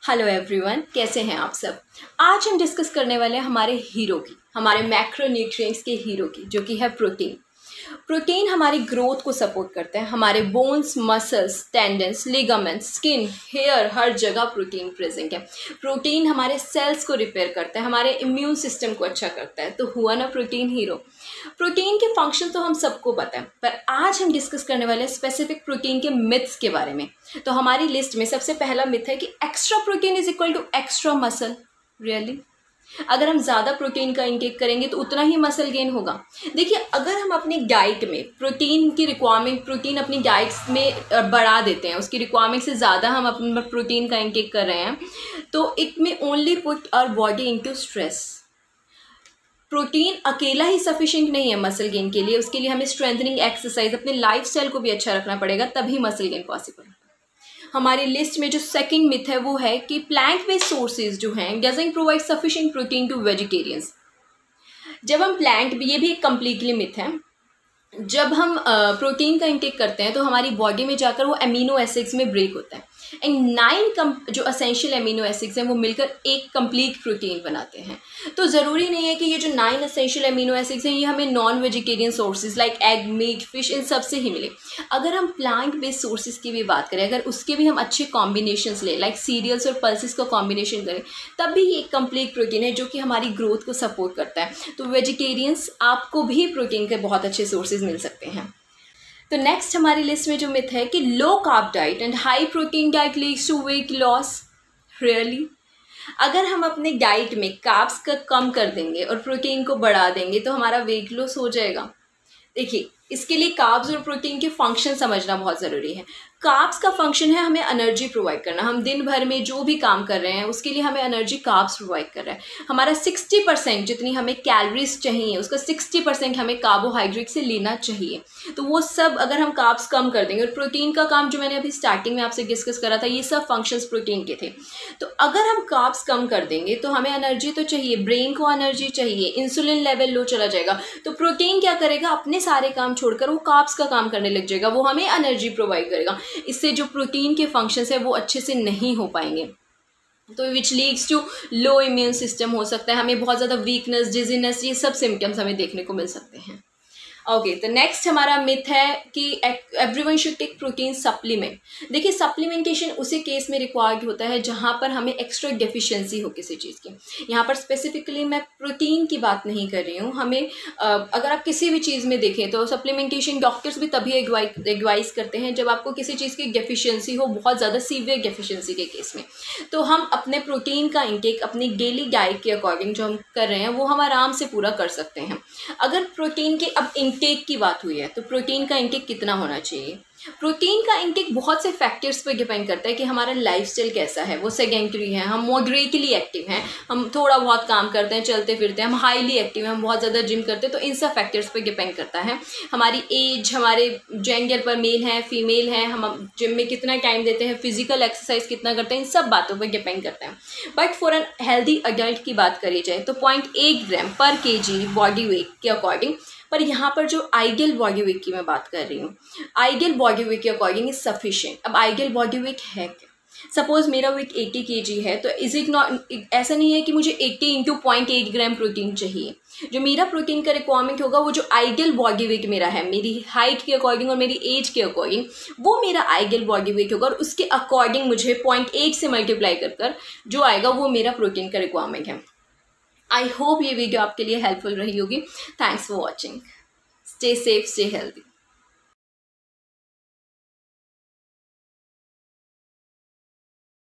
Hello everyone, कैसे हैं आप सब। आज हम डिस्कस करने वाले हैं हमारे हीरो की, हमारे मैक्रोन्यूट्रिएंट्स के हीरो की, जो कि है प्रोटीन। प्रोटीन हमारी ग्रोथ को सपोर्ट करता है। हमारे bones, muscles, tendons, ligaments, skin, hair, हर जगह प्रोटीन प्रेजेंट है। प्रोटीन हमारे सेल्स को रिपेयर करता है, हमारे इम्यून सिस्टम को अच्छा करता है। तो हुआ ना प्रोटीन हीरो। प्रोटीन के फंक्शन तो हम सबको पता है, पर आज हम डिस्कस करने वाले हैं स्पेसिफिक प्रोटीन के मिथ्स के बारे में। तो हमारी लिस्ट में सबसे पहला मिथ है कि extra protein is equal to extra muscle. Really? अगर हम ज़्यादा प्रोटीन का इनटेक करेंगे तो उतना ही मसल गेन होगा। देखिए, अगर हम अपनी डाइट में प्रोटीन की रिक्वायरमेंट, प्रोटीन अपनी डाइट्स में बढ़ा देते हैं, उसकी रिक्वायरमेंट से ज़्यादा हम अपने प्रोटीन का इनटेक कर रहे हैं, तो it may only put our body into stress. Protein अकेला ही सफिशिएंट नहीं है मसल गेन के लिए। उसके लिए हमें स्ट्रेंथनिंग एक्सरसाइज, अपने लाइफस्टाइल को भी अच्छा रखना पड़ेगा, तभी मसल गेन पॉसिबल है। हमारी लिस्ट में जो सेकंड मिथ है वो है कि प्लांट बेस्ड सोर्सेज जो हैं doesn't provide sufficient protein to vegetarians. जब हम ये भी एक कम्प्लीटली मिथ है। जब हम प्रोटीन का इंटेक करते हैं तो हमारी बॉडी में जाकर वो अमीनो एसिड्स में ब्रेक होता है एंड 9 जो असेंशियल अमीनो एसिड्स हैं वो मिलकर एक कंप्लीट प्रोटीन बनाते हैं। तो ज़रूरी नहीं है कि ये जो 9 असेंशियल अमीनो एसिड्स हैं ये हमें non vegetarian sources like egg, meat, fish, इन सब से ही मिले। अगर हम प्लांट बेस्ड सोर्सेज की भी बात करें, अगर उसके भी हम अच्छे कॉम्बिनेशंस लें, लाइक सीरियल्स और पल्सेस का कॉम्बिनेशन करें, तब भी ये एक कंप्लीट प्रोटीन है जो कि हमारी ग्रोथ को सपोर्ट करता है। तो वेजिटेरियंस आपको भी प्रोटीन के बहुत अच्छे सोर्सेज मिल सकते हैं। तो नेक्स्ट हमारी लिस्ट में जो मिथ है कि low carb diet and high protein diet leads to weight loss. Really? अगर हम अपने डाइट में कार्ब्स का कम कर देंगे और प्रोटीन को बढ़ा देंगे तो हमारा वेट लॉस हो जाएगा। देखिए, इसके लिए कार्ब्स और प्रोटीन के फंक्शन समझना बहुत ज़रूरी है। कार्ब्स का फंक्शन है हमें एनर्जी प्रोवाइड करना। हम दिन भर में जो भी काम कर रहे हैं उसके लिए हमें एनर्जी कार्ब्स प्रोवाइड कर रहा है। हमारा 60% जितनी हमें कैलोरीज चाहिए उसका 60% हमें कार्बोहाइड्रेट से लेना चाहिए। तो वो सब अगर हम कार्ब्स कम कर देंगे, और प्रोटीन का काम जो मैंने अभी स्टार्टिंग में आपसे डिस्कस करा था, ये सब फंक्शंस प्रोटीन के थे। तो अगर हम कार्ब्स कम कर देंगे तो हमें एनर्जी तो चाहिए, ब्रेन को एनर्जी चाहिए, इंसुलिन लेवल लो चला जाएगा। तो प्रोटीन क्या करेगा, अपने सारे काम छोड़कर वो कार्ब्स का काम करने लग जाएगा, वो हमें एनर्जी प्रोवाइड करेगा। इससे जो प्रोटीन के फंक्शंस है वो अच्छे से नहीं हो पाएंगे, तो which leads to low immune system हो सकता है, हमें बहुत ज़्यादा वीकनेस, डिजीनेस, ये सब सिम्टम्स हमें देखने को मिल सकते हैं। ओके, तो नेक्स्ट हमारा मिथ है कि everyone should take protein supplement. देखिए, सप्लीमेंटेशन उसी केस में रिक्वायर्ड होता है जहाँ पर हमें एक्स्ट्रा डेफिशिएंसी हो किसी चीज़ की। यहाँ पर स्पेसिफिकली मैं प्रोटीन की बात नहीं कर रही हूँ। हमें अगर आप किसी भी चीज़ में देखें तो सप्लीमेंटेशन डॉक्टर्स भी तभी एडवाइस करते हैं जब आपको किसी चीज़ की डेफिशिएंसी हो, बहुत ज़्यादा सीवियर डेफिशिएंसी के केस में। तो हम अपने प्रोटीन का इंटेक अपनी डेली डाइट के अकॉर्डिंग जो हम कर रहे हैं वो हम आराम से पूरा कर सकते हैं। अगर प्रोटीन के अब इंटेक की बात हुई है तो प्रोटीन का इंटेक कितना होना चाहिए? प्रोटीन का इंटेक बहुत से फैक्टर्स पर डिपेंड करता है कि हमारा लाइफस्टाइल कैसा है, वो सेडेंटरी है, हम मॉडरेटली एक्टिव हैं, हम थोड़ा बहुत काम करते हैं, चलते फिरते हैं, हम हाईली एक्टिव हैं, हम बहुत ज़्यादा जिम करते हैं। तो इन सब फैक्टर्स पर डिपेंड करता है। हमारी एज, हमारे जेंडर पर, मेल हैं, फीमेल हैं, हम जिम में कितना टाइम देते हैं, फिजिकल एक्सरसाइज कितना करते हैं, इन सब बातों पर डिपेंड करता है। But for an healthy adult की बात करी जाए तो 0.8 ग्राम पर kg बॉडी वेट के अकॉर्डिंग, पर यहाँ पर जो आइडियल बॉडी वेट की मैं बात कर रही हूँ, आइडियल बॉडी वेट के अकॉर्डिंग इज सफिशिएंट। अब आइडियल बॉडी वेट है क्या? सपोज मेरा वेट 80 kg है, तो इज इट नॉट, ऐसा नहीं है कि मुझे 80 × 0.8 ग्राम प्रोटीन चाहिए। जो मेरा प्रोटीन का रिक्वायरमेंट होगा, वो जो आइडियल बॉडी वेट मेरा है, मेरी हाइट के अकॉर्डिंग और मेरी एज के अकॉर्डिंग, वो मेरा आइडियल बॉडी वेट होगा, और उसके अकॉर्डिंग मुझे 0.8 से मल्टीप्लाई कर जो आएगा वो मेरा प्रोटीन का रिक्वायरमेंट है। आई होप ये वीडियो आपके लिए हेल्पफुल रही होगी। Thanks for watching. Stay safe, stay healthy.